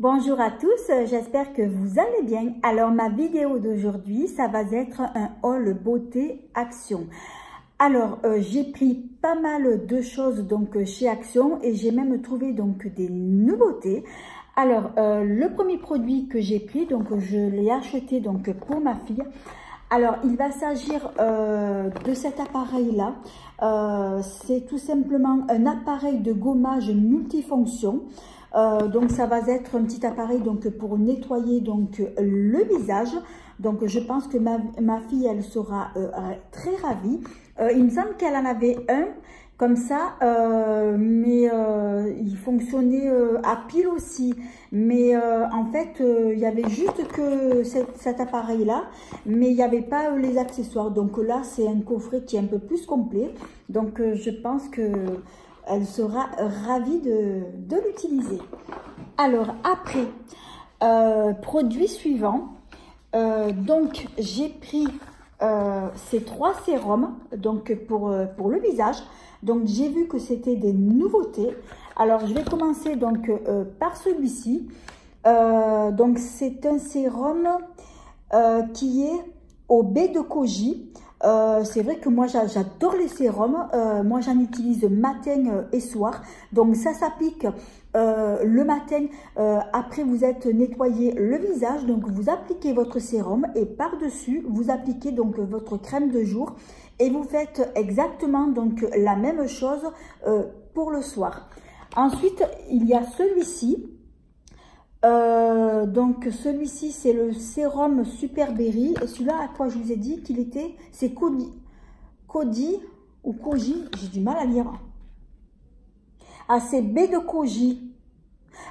Bonjour à tous, j'espère que vous allez bien. Alors ma vidéo d'aujourd'hui, ça va être un haul beauté Action. Alors j'ai pris pas mal de choses donc chez Action et j'ai même trouvé donc des nouveautés. Alors le premier produit que j'ai pris, donc je l'ai acheté donc pour ma fille. Alors il va s'agir de cet appareil là. C'est tout simplement un appareil de gommage multifonction. Donc ça va être un petit appareil donc pour nettoyer donc le visage. Donc je pense que ma fille elle sera très ravie. Il me semble qu'elle en avait un comme ça, mais il fonctionnait à pile aussi. Mais en fait, il y avait juste que cet appareil-là, mais il n'y avait pas les accessoires. Donc là, c'est un coffret qui est un peu plus complet. Donc je pense que elle sera ravie de l'utiliser. Alors après, produit suivant. Donc j'ai pris ces 3 sérums donc pour le visage. Donc j'ai vu que c'était des nouveautés. Alors je vais commencer donc par celui-ci. Donc c'est un sérum qui est au baie de koji. C'est vrai que moi j'adore les sérums, moi j'en utilise matin et soir, donc ça s'applique le matin après vous êtes nettoyé le visage, donc vous appliquez votre sérum et par dessus vous appliquez donc votre crème de jour et vous faites exactement donc la même chose pour le soir. Ensuite il y a celui-ci. Donc celui-ci c'est le sérum Super Berry et celui-là à quoi je vous ai dit qu'il était, c'est Koji ou Koji, j'ai du mal à lire. Ah c'est baie de koji,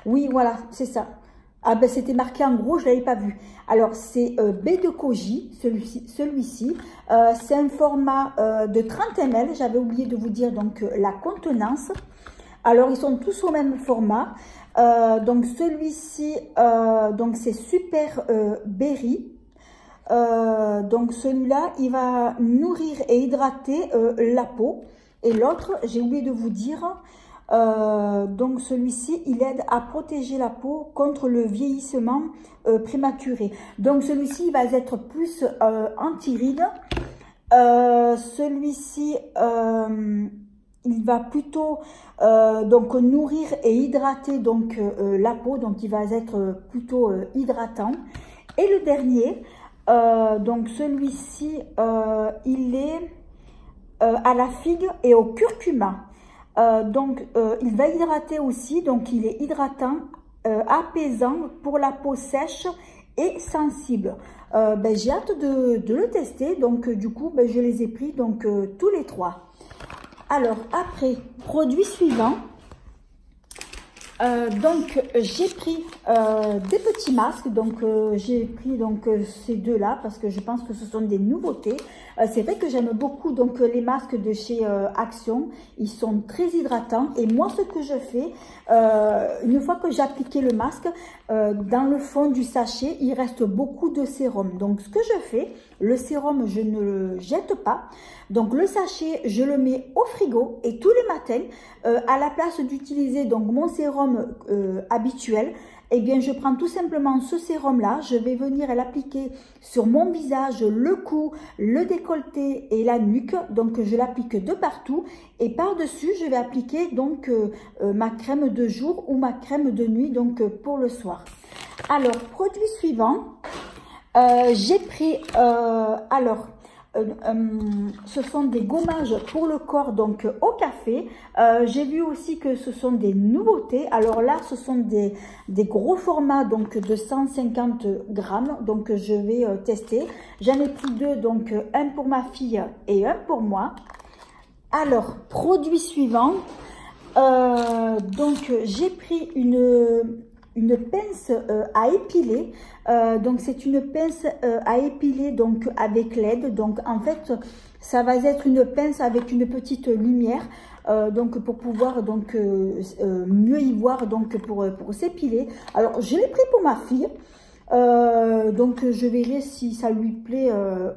oui voilà c'est ça. Ah ben c'était marqué en gros, je l'avais pas vu. Alors c'est baie de koji, celui-ci, c'est un format de 30 ml, j'avais oublié de vous dire donc la contenance. Alors ils sont tous au même format. Donc celui-ci, donc c'est Super Berry. Donc celui-là, il va nourrir et hydrater la peau. Et l'autre, j'ai oublié de vous dire, donc celui-ci, il aide à protéger la peau contre le vieillissement prématuré. Donc celui-ci, il va être plus anti-rides. Celui-ci, il va plutôt donc nourrir et hydrater donc la peau, donc il va être plutôt hydratant. Et le dernier, donc celui-ci, il est à la figue et au curcuma. Donc il va hydrater aussi, donc il est hydratant, apaisant pour la peau sèche et sensible. Ben, j'ai hâte de le tester, donc du coup ben, je les ai pris donc tous les 3. Alors après, produit suivant, donc j'ai pris des petits masques, donc j'ai pris donc ces deux-là parce que je pense que ce sont des nouveautés. C'est vrai que j'aime beaucoup donc les masques de chez Action, ils sont très hydratants et moi ce que je fais, une fois que j'ai appliqué le masque, dans le fond du sachet, il reste beaucoup de sérum. Donc ce que je fais, le sérum je ne le jette pas. Donc le sachet, je le mets au frigo et tous les matins, à la place d'utiliser donc mon sérum habituel, eh bien je prends tout simplement ce sérum là, je vais venir l'appliquer sur mon visage, le cou, le décolleté et la nuque. Donc je l'applique de partout et par dessus je vais appliquer donc ma crème de jour ou ma crème de nuit donc pour le soir. Alors produit suivant, j'ai pris ce sont des gommages pour le corps donc au café. J'ai vu aussi que ce sont des nouveautés. Alors là ce sont des gros formats donc de 150 grammes, donc je vais tester. J'en ai pris 2, donc un pour ma fille et un pour moi. Alors produit suivant, donc j'ai pris une pince à épiler. Donc c'est une pince à épiler donc avec LED. Donc en fait ça va être une pince avec une petite lumière donc pour pouvoir donc mieux y voir donc pour s'épiler. Alors je l'ai pris pour ma fille. Donc je verrai si ça lui plaît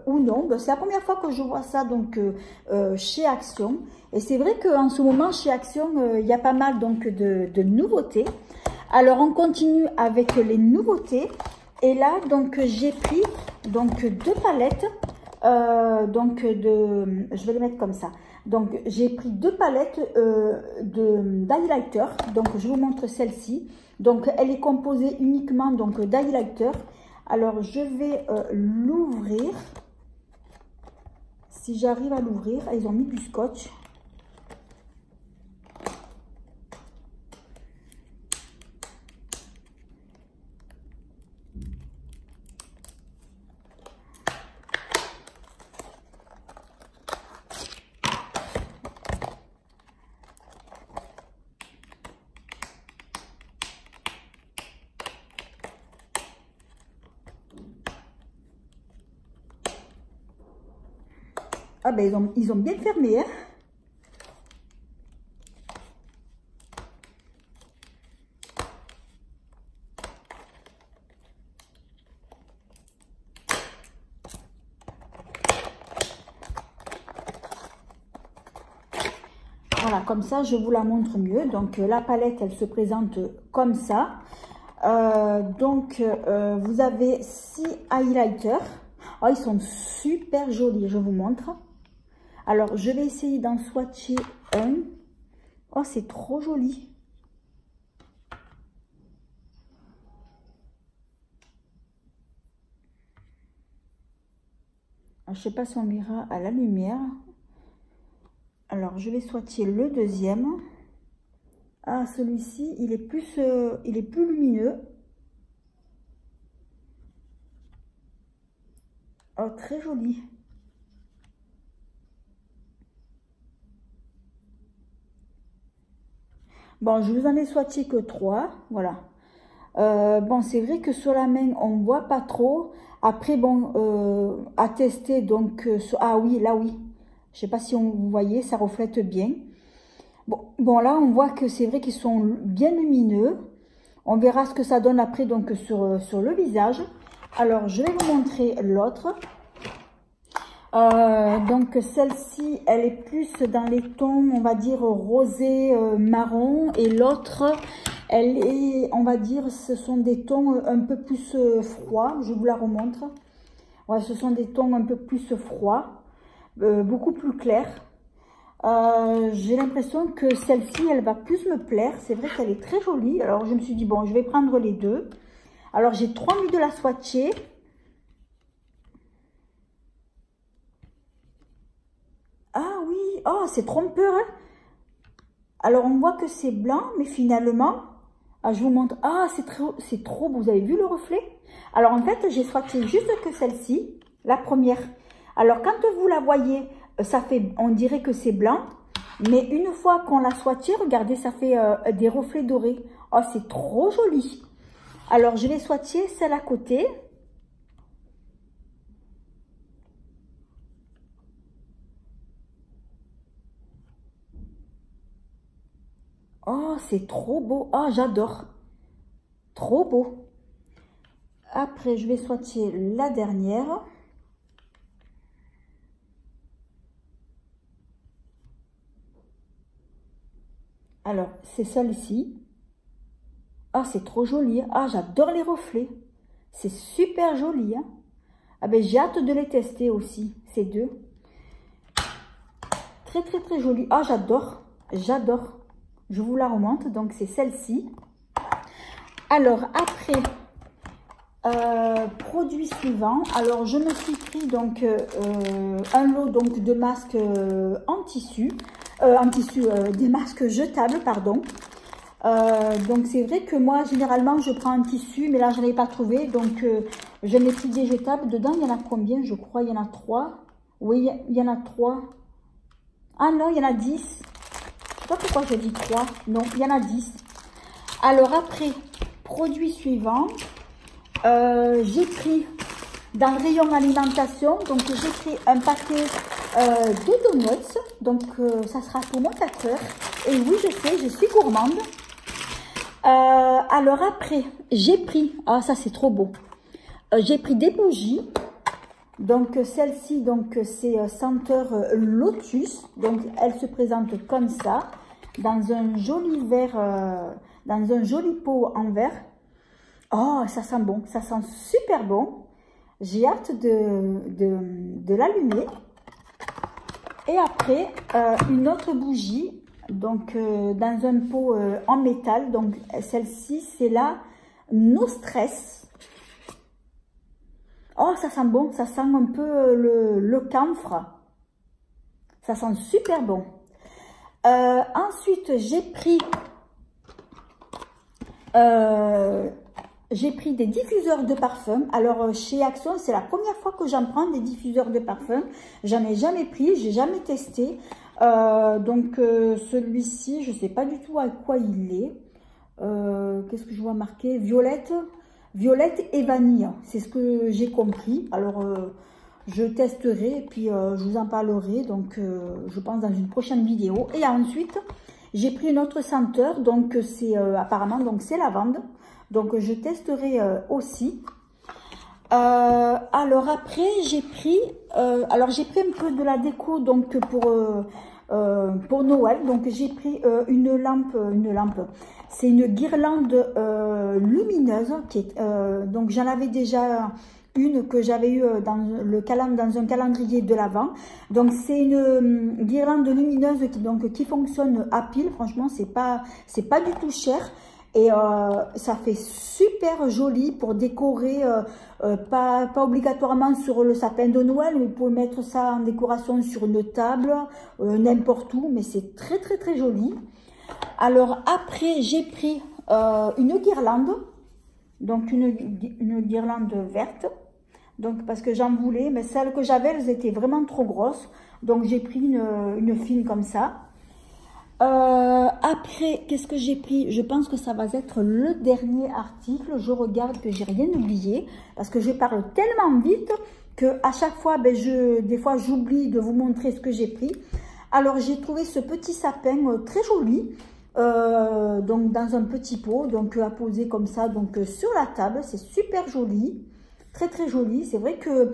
ou non. C'est la première fois que je vois ça donc chez Action. Et c'est vrai qu'en ce moment chez Action il y a pas mal donc de nouveautés. Alors, on continue avec les nouveautés. Et là, donc, j'ai pris donc 2 palettes. Je vais les mettre comme ça. Donc, j'ai pris 2 palettes d'highlighter. Donc, je vous montre celle-ci. Donc, elle est composée uniquement d'highlighter. Alors, je vais l'ouvrir. Si j'arrive à l'ouvrir, ils ont mis du scotch. Ah ben ils ont bien fermé, hein. Voilà, comme ça, je vous la montre mieux. Donc, la palette, elle se présente comme ça. Vous avez 6 highlighters. Oh, ils sont super jolis, je vous montre. Alors, je vais essayer d'en swatcher un. Oh, c'est trop joli. Je ne sais pas si on verra à la lumière. Alors, je vais swatcher le deuxième. Ah, celui-ci, il est plus lumineux. Oh, très joli. Bon, je vous en ai swatché que 3, voilà. Bon, c'est vrai que sur la main, on ne voit pas trop. Après, bon, à tester, donc... ah oui, là, oui. Je ne sais pas si vous voyez, ça reflète bien. Bon, là, on voit que c'est vrai qu'ils sont bien lumineux. On verra ce que ça donne après, donc, sur le visage. Alors, je vais vous montrer l'autre. Donc celle-ci, elle est plus dans les tons, on va dire, rosé, marron. Et l'autre, elle est, on va dire, ce sont des tons un peu plus froids. Je vous la remontre. Ouais, ce sont des tons un peu plus froids, beaucoup plus clairs. J'ai l'impression que celle-ci, elle va plus me plaire. C'est vrai qu'elle est très jolie. Alors, je me suis dit, bon, je vais prendre les deux. Alors, j'ai trop envie de la swatcher. Ah oui, oh, c'est trompeur, hein. Alors, on voit que c'est blanc, mais finalement, ah, je vous montre. Ah, c'est trop beau. Vous avez vu le reflet? Alors, en fait, j'ai swatché juste que celle-ci, la première. Alors, quand vous la voyez, ça fait, on dirait que c'est blanc. Mais une fois qu'on l'a swatché, regardez, ça fait des reflets dorés. Oh, c'est trop joli. Alors, je vais swatcher celle à côté. Oh, c'est trop beau. Oh, j'adore. Trop beau. Après, je vais swatcher la dernière. Alors, c'est celle-ci. Ah, c'est trop joli. Ah, j'adore les reflets. C'est super joli. Hein. Ah ben, j'ai hâte de les tester aussi, ces deux. Très, très, très joli. Ah, j'adore. J'adore. Je vous la remonte. Donc, c'est celle-ci. Alors, après, produit suivant. Alors, je me suis pris donc un lot donc, de masques en tissu. Des masques jetables, pardon. Donc, c'est vrai que moi, généralement, je prends un tissu, mais là, je n'en ai pas trouvé. Donc, je n'ai pris des jetables. Dedans, il y en a combien? Je crois il y en a 3. Oui, il y en a 3. Ah non, il y en a 10. Je ne sais pas pourquoi j'ai dit 3. Non, il y en a 10. Alors, après, produit suivant. J'ai pris dans le rayon alimentation. Donc, j'ai pris un paquet de donuts. Donc, ça sera pour mon 4 heures. Et oui, je sais, je suis gourmande. Alors après, j'ai pris, ah ça c'est trop beau, j'ai pris des bougies. Donc celle-ci, donc c'est senteur lotus. Donc elle se présente comme ça, dans un joli vert, dans un joli pot en verre. Oh, ça sent bon, ça sent super bon. J'ai hâte de l'allumer. Et après, une autre bougie, donc dans un pot en métal. Donc celle-ci, c'est la No Stress. Oh, ça sent bon, ça sent un peu le camphre. Ça sent super bon. Ensuite, j'ai pris des diffuseurs de parfum. Alors, chez Action, c'est la première fois que j'en prends des diffuseurs de parfum. J'en ai jamais pris, j'ai jamais testé. Donc, celui-ci, je sais pas du tout à quoi il est. Qu'est-ce que je vois marqué? Violette et vanille. C'est ce que j'ai compris. Alors, je testerai et puis je vous en parlerai. Donc, je pense dans une prochaine vidéo. Et ensuite, j'ai pris une autre senteur. Donc, c'est apparemment, donc c'est lavande. Donc, je testerai aussi. Alors, après, j'ai pris un peu de la déco donc pour Noël. Donc, j'ai pris une lampe. C'est une guirlande lumineuse. Donc, j'en avais déjà une que j'avais eue dans un calendrier de l'Avent. Donc, c'est une guirlande lumineuse qui fonctionne à pile. Franchement, c'est pas du tout cher. Et ça fait super joli pour décorer, pas obligatoirement sur le sapin de Noël, mais vous pouvez mettre ça en décoration sur une table, n'importe où, mais c'est très très très joli. Alors après, j'ai pris une guirlande, donc une guirlande verte, donc parce que j'en voulais, mais celles que j'avais, elles étaient vraiment trop grosses, donc j'ai pris une fine comme ça. Après, qu'est-ce que j'ai pris? Je pense que ça va être le dernier article. Je regarde que j'ai rien oublié parce que je parle tellement vite que à chaque fois, des fois, j'oublie de vous montrer ce que j'ai pris. Alors, j'ai trouvé ce petit sapin très joli, donc dans un petit pot, donc à poser comme ça, donc sur la table. C'est super joli, très très joli. C'est vrai que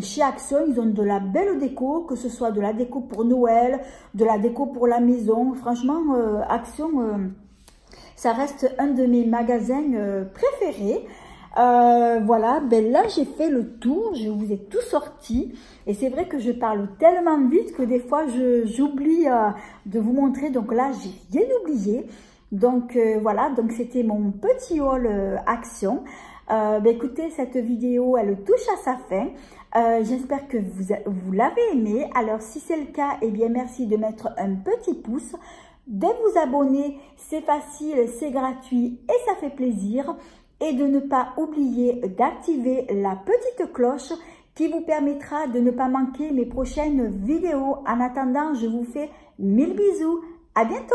chez Action, ils ont de la belle déco, que ce soit de la déco pour Noël, de la déco pour la maison. Franchement, Action, ça reste un de mes magasins préférés. Voilà, là j'ai fait le tour, je vous ai tout sorti. Et c'est vrai que je parle tellement vite que des fois j'oublie de vous montrer. Donc là, j'ai rien oublié. Donc voilà, donc c'était mon petit haul Action. Écoutez, cette vidéo, elle touche à sa fin. J'espère que vous l'avez aimé. Alors, si c'est le cas, eh bien, merci de mettre un petit pouce, de vous abonner. C'est facile, c'est gratuit et ça fait plaisir. Et de ne pas oublier d'activer la petite cloche qui vous permettra de ne pas manquer mes prochaines vidéos. En attendant, je vous fais 1000 bisous. À bientôt!